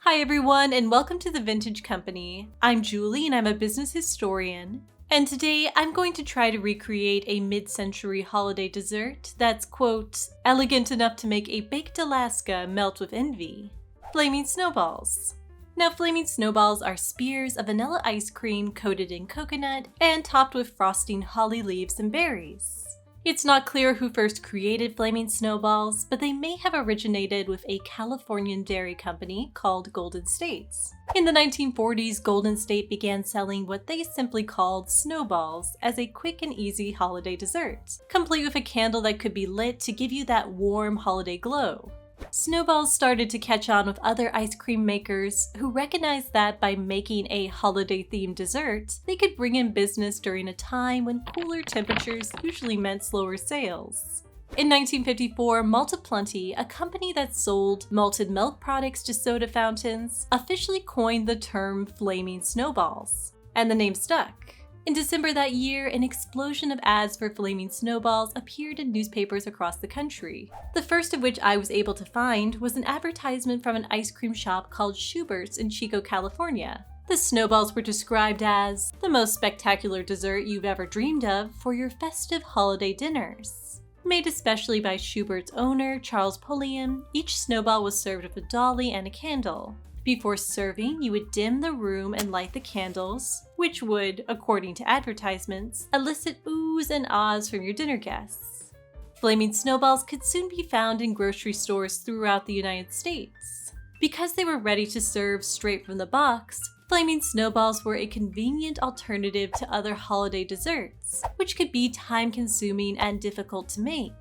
Hi everyone, and welcome to the Vintage Company. I'm Julie and I'm a business historian. And today I'm going to try to recreate a mid-century holiday dessert that's, quote, elegant enough to make a baked Alaska melt with envy. Flaming Snowballs. Now, flaming snowballs are spears of vanilla ice cream coated in coconut and topped with frosting holly leaves and berries. It's not clear who first created flaming snowballs, but they may have originated with a Californian dairy company called Golden States. In the 1940s, Golden State began selling what they simply called snowballs as a quick and easy holiday dessert, complete with a candle that could be lit to give you that warm holiday glow. Snowballs started to catch on with other ice cream makers who recognized that by making a holiday-themed dessert, they could bring in business during a time when cooler temperatures usually meant slower sales. In 1954, Malt-A-Plenty, a company that sold malted milk products to soda fountains, officially coined the term flaming snowballs, and the name stuck. In December that year, an explosion of ads for flaming snowballs appeared in newspapers across the country. The first of which I was able to find was an advertisement from an ice cream shop called Shubert in Chico, California. The snowballs were described as the most spectacular dessert you've ever dreamed of for your festive holiday dinners. Made especially by Schubert's owner, Charles Pulliam, each snowball was served with a dolly and a candle. Before serving, you would dim the room and light the candles, which would, according to advertisements, elicit oohs and ahhs from your dinner guests. Flaming snowballs could soon be found in grocery stores throughout the United States. Because they were ready to serve straight from the box, flaming snowballs were a convenient alternative to other holiday desserts, which could be time-consuming and difficult to make.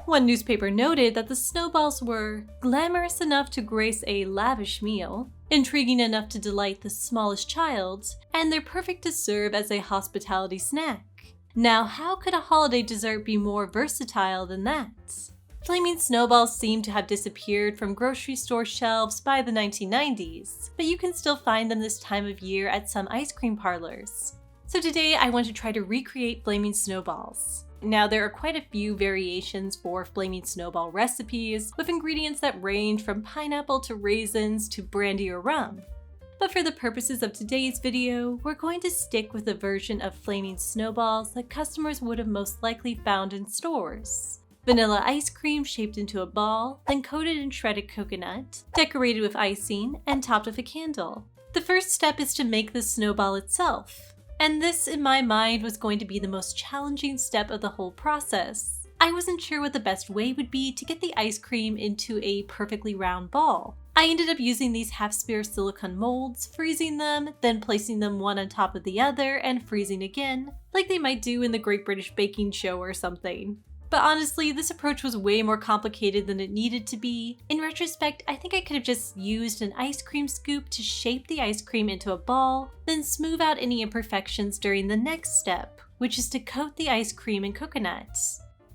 One newspaper noted that the snowballs were glamorous enough to grace a lavish meal, intriguing enough to delight the smallest child, and they're perfect to serve as a hospitality snack. Now, how could a holiday dessert be more versatile than that? Flaming snowballs seem to have disappeared from grocery store shelves by the 1990s, but you can still find them this time of year at some ice cream parlors. So today I want to try to recreate flaming snowballs. Now, there are quite a few variations for flaming snowball recipes, with ingredients that range from pineapple to raisins to brandy or rum. But for the purposes of today's video, we're going to stick with the version of flaming snowballs that customers would have most likely found in stores. Vanilla ice cream shaped into a ball, then coated in shredded coconut, decorated with icing, and topped with a candle. The first step is to make the snowball itself. And this, in my mind, was going to be the most challenging step of the whole process. I wasn't sure what the best way would be to get the ice cream into a perfectly round ball. I ended up using these half-sphere silicone molds, freezing them, then placing them one on top of the other and freezing again, like they might do in the Great British Baking Show or something. But honestly, this approach was way more complicated than it needed to be. In retrospect, I think I could have just used an ice cream scoop to shape the ice cream into a ball, then smooth out any imperfections during the next step, which is to coat the ice cream in coconut.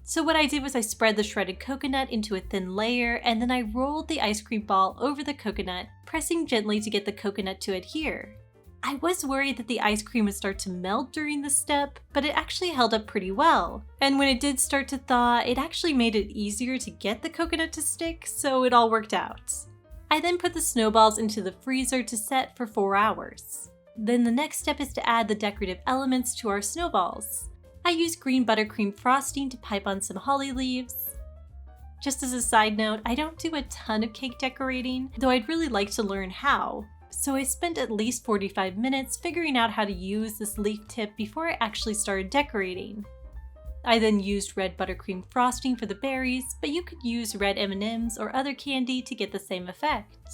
So what I did was I spread the shredded coconut into a thin layer, and then I rolled the ice cream ball over the coconut, pressing gently to get the coconut to adhere. I was worried that the ice cream would start to melt during this step, but it actually held up pretty well. And when it did start to thaw, it actually made it easier to get the coconut to stick, so it all worked out. I then put the snowballs into the freezer to set for 4 hours. Then the next step is to add the decorative elements to our snowballs. I used green buttercream frosting to pipe on some holly leaves. Just as a side note, I don't do a ton of cake decorating, though I'd really like to learn how. So I spent at least 45 minutes figuring out how to use this leaf tip before I actually started decorating. I then used red buttercream frosting for the berries, but you could use red M&Ms or other candy to get the same effect.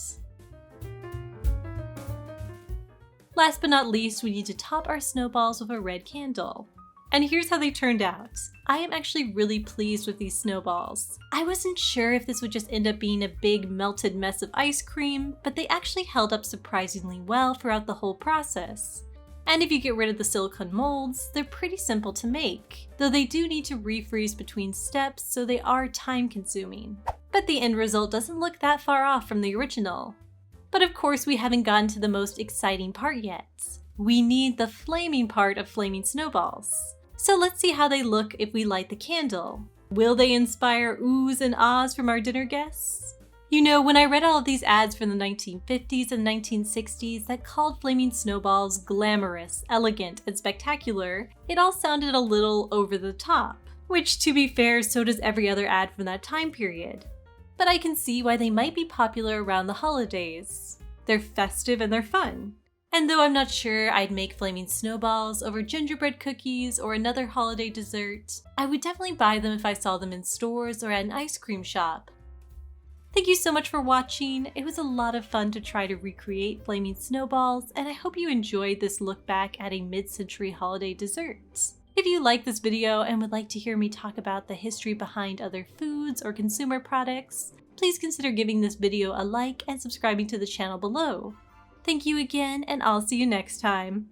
Last but not least, we need to top our snowballs with a red candle. And here's how they turned out. I am actually really pleased with these snowballs. I wasn't sure if this would just end up being a big melted mess of ice cream, but they actually held up surprisingly well throughout the whole process. And if you get rid of the silicone molds, they're pretty simple to make, though they do need to refreeze between steps, so they are time consuming. But the end result doesn't look that far off from the original. But of course, we haven't gotten to the most exciting part yet. We need the flaming part of flaming snowballs. So let's see how they look if we light the candle. Will they inspire oohs and ahs from our dinner guests? You know, when I read all of these ads from the 1950s and 1960s that called flaming snowballs glamorous, elegant, and spectacular, it all sounded a little over the top. Which, to be fair, so does every other ad from that time period. But I can see why they might be popular around the holidays. They're festive and they're fun. And though I'm not sure I'd make flaming snowballs over gingerbread cookies or another holiday dessert, I would definitely buy them if I saw them in stores or at an ice cream shop. Thank you so much for watching. It was a lot of fun to try to recreate flaming snowballs, and I hope you enjoyed this look back at a mid-century holiday dessert. If you like this video and would like to hear me talk about the history behind other foods or consumer products, please consider giving this video a like and subscribing to the channel below. Thank you again, and I'll see you next time.